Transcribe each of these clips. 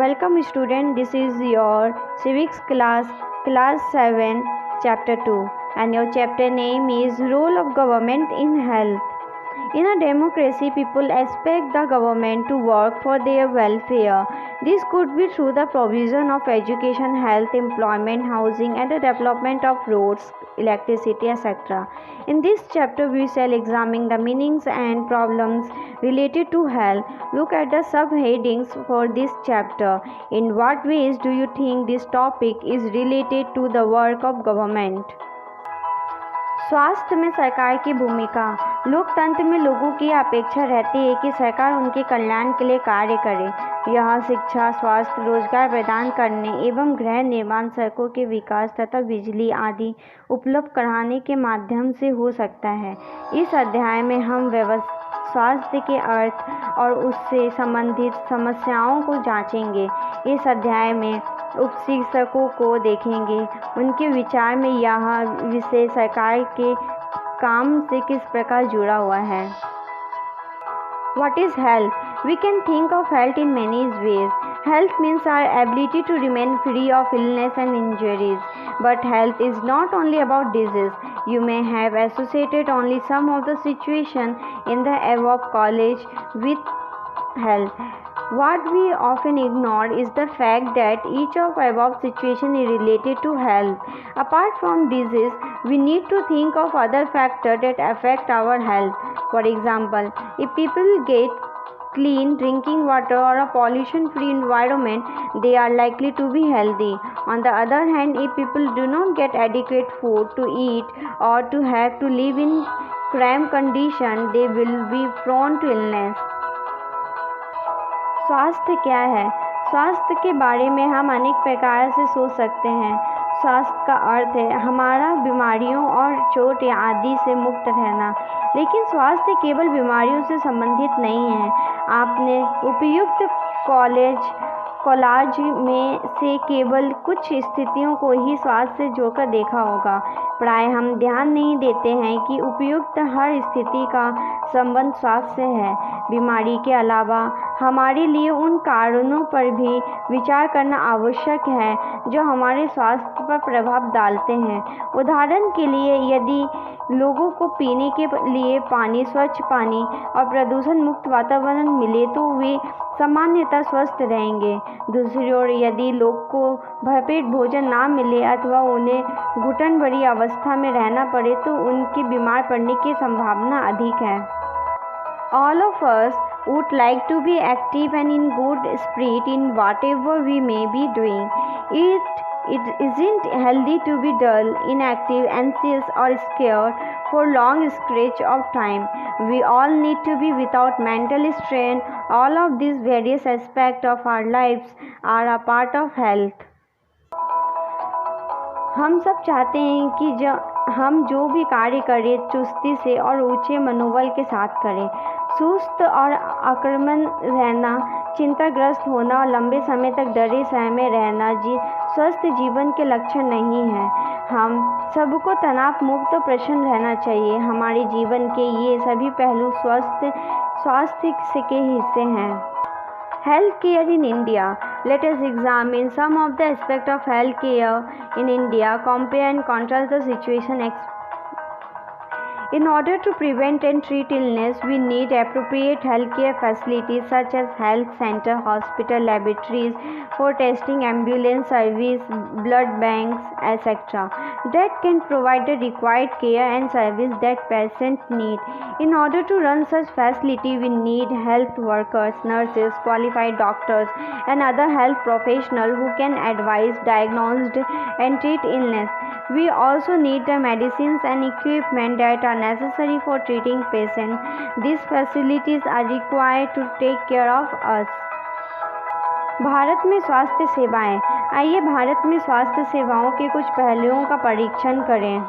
Welcome student, this is your civics class 7 chapter 2 and your chapter name is Role of Government in Health. In a democracy, people expect the government to work for their welfare. This could be through the provision of education, health, employment, housing, and the development of roads, electricity, etc. In this chapter, we shall examine the meanings and problems related to health. Look at the subheadings for this chapter. In what ways do you think this topic is related to the work of government? स्वास्थ्य में सरकार की भूमिका। लोकतंत्र में लोगों की अपेक्षा रहती है कि सरकार उनके कल्याण के लिए कार्य करे। यह शिक्षा, स्वास्थ्य, रोजगार प्रदान करने एवं गृह निर्माण, सड़कों के विकास तथा बिजली आदि उपलब्ध कराने के माध्यम से हो सकता है। इस अध्याय में हम स्वास्थ्य के अर्थ और उससे संबंधित समस्याओं को जांचेंगे। इस अध्याय में उपशिक्षकों को देखेंगे, उनके विचार में यह विषय सरकार के काम से किस प्रकार जुड़ा हुआ है। What is health? We can think of health in many ways. Health means our ability to remain free of illness and injuries. But health is not only about disease. You may have associated only some of the situation in the above college with health. What we often ignore is the fact that each of above situation is related to health. Apart from disease, we need to think of other factors that affect our health. For example, if people get clean drinking water or a pollution-free environment, they are likely to be healthy. On the other hand, if people do not get adequate food to eat or to have to live in cramped condition, they will be prone to illness. स्वास्थ्य क्या है? स्वास्थ्य के बारे में हम अनेक प्रकार से सोच सकते हैं। स्वास्थ्य का अर्थ है हमारा बीमारियों और चोट आदि से मुक्त रहना, लेकिन स्वास्थ्य केवल बीमारियों से संबंधित नहीं है। आपने उपयुक्त कॉलेज में से केवल कुछ स्थितियों को ही स्वास्थ्य से जोड़कर देखा होगा। प्राय हम ध्यान नहीं देते हैं कि उपयुक्त हर स्थिति का संबंध स्वास्थ्य से है। बीमारी के अलावा हमारे लिए उन कारणों पर भी विचार करना आवश्यक है जो हमारे स्वास्थ्य पर प्रभाव डालते हैं। उदाहरण के लिए, यदि लोगों को पीने के लिए पानी, स्वच्छ पानी और प्रदूषण मुक्त वातावरण मिले तो वे सामान्यतः स्वस्थ रहेंगे। दूसरी ओर, यदि लोग को भरपेट भोजन ना मिले अथवा उन्हें घुटन भरी अवस्था में रहना पड़े तो उनके बीमार पड़ने की संभावना अधिक है। All of us would like to be active and in good spirit in whatever we may be doing. It isn't healthy to be dull, inactive, anxious or scared for long stretch of time. We all need to be without mental strain. All of these various aspects of our lives are a part of health. हम सब चाहते हैं कि हम जो भी कार्य करें चुस्ती से और ऊंचे मनोबल के साथ करें। सुस्त और आक्रामक रहना, चिंताग्रस्त होना और लंबे समय तक डरे सहमे रहना स्वस्थ जीवन के लक्षण नहीं है। हम सबको तनाव मुक्त और प्रसन्न रहना चाहिए। हमारे जीवन के ये सभी पहलू स्वास्थ्य के हिस्से हैं। Healthcare in India. Let us examine some of the aspects of healthcare in India, compare and contrast the situation. In order to prevent and treat illness, we need appropriate healthcare facilities such as health center, hospital, laboratories for testing, ambulance service, blood banks, etc. that can provide the required care and service that patients need. In order to run such facility, we need health workers, nurses, qualified doctors, and other health professionals who can advise, diagnose, and treat illness. We also need the medicines and equipment that are necessary for treating patients. These facilities are required to take care of us. Bharat में स्वास्थ्य सेवाएं। आइए भारत में स्वास्थ्य सेवाओं के कुछ पहलुओं का परीक्षण करें।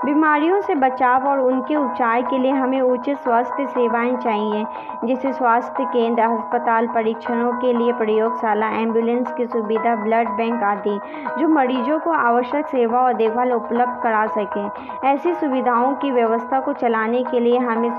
बीमारियों से बचाव और उनके उपचार के लिए हमें उचित स्वास्थ्य सेवाएं चाहिए, जैसे स्वास्थ्य केंद्र, अस्पताल, परीक्षणों के लिए प्रयोगशाला, एम्बुलेंस की सुविधा, ब्लड बैंक आदि, जो मरीजों को आवश्यक सेवा और देखभाल उपलब्ध करा सकें। ऐसी सुविधाओं की व्यवस्था को चलाने के लिए हमें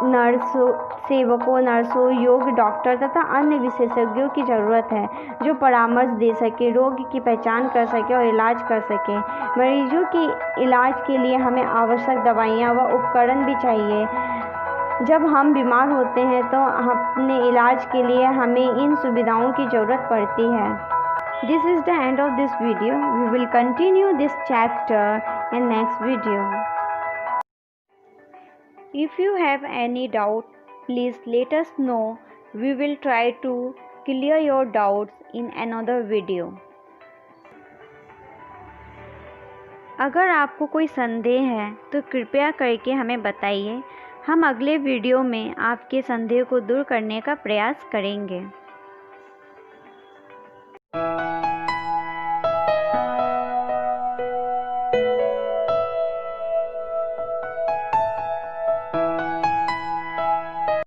नर्सों, सेवकों, नर्सों, योग डॉक्टर तथा अन्य विशेषज्ञों की ज़रूरत है जो परामर्श दे सके, रोग की पहचान कर सके और इलाज कर सके। मरीजों के इलाज के लिए हमें आवश्यक दवाइयाँ व उपकरण भी चाहिए। जब हम बीमार होते हैं तो अपने इलाज के लिए हमें इन सुविधाओं की ज़रूरत पड़ती है। This is the end of this video. We will continue this chapter in next video. If you have any doubt, please let us know. We will try to clear your doubts in another video. अगर आपको कोई संदेह है तो कृपया करके हमें बताइए। हम अगले वीडियो में आपके संदेह को दूर करने का प्रयास करेंगे।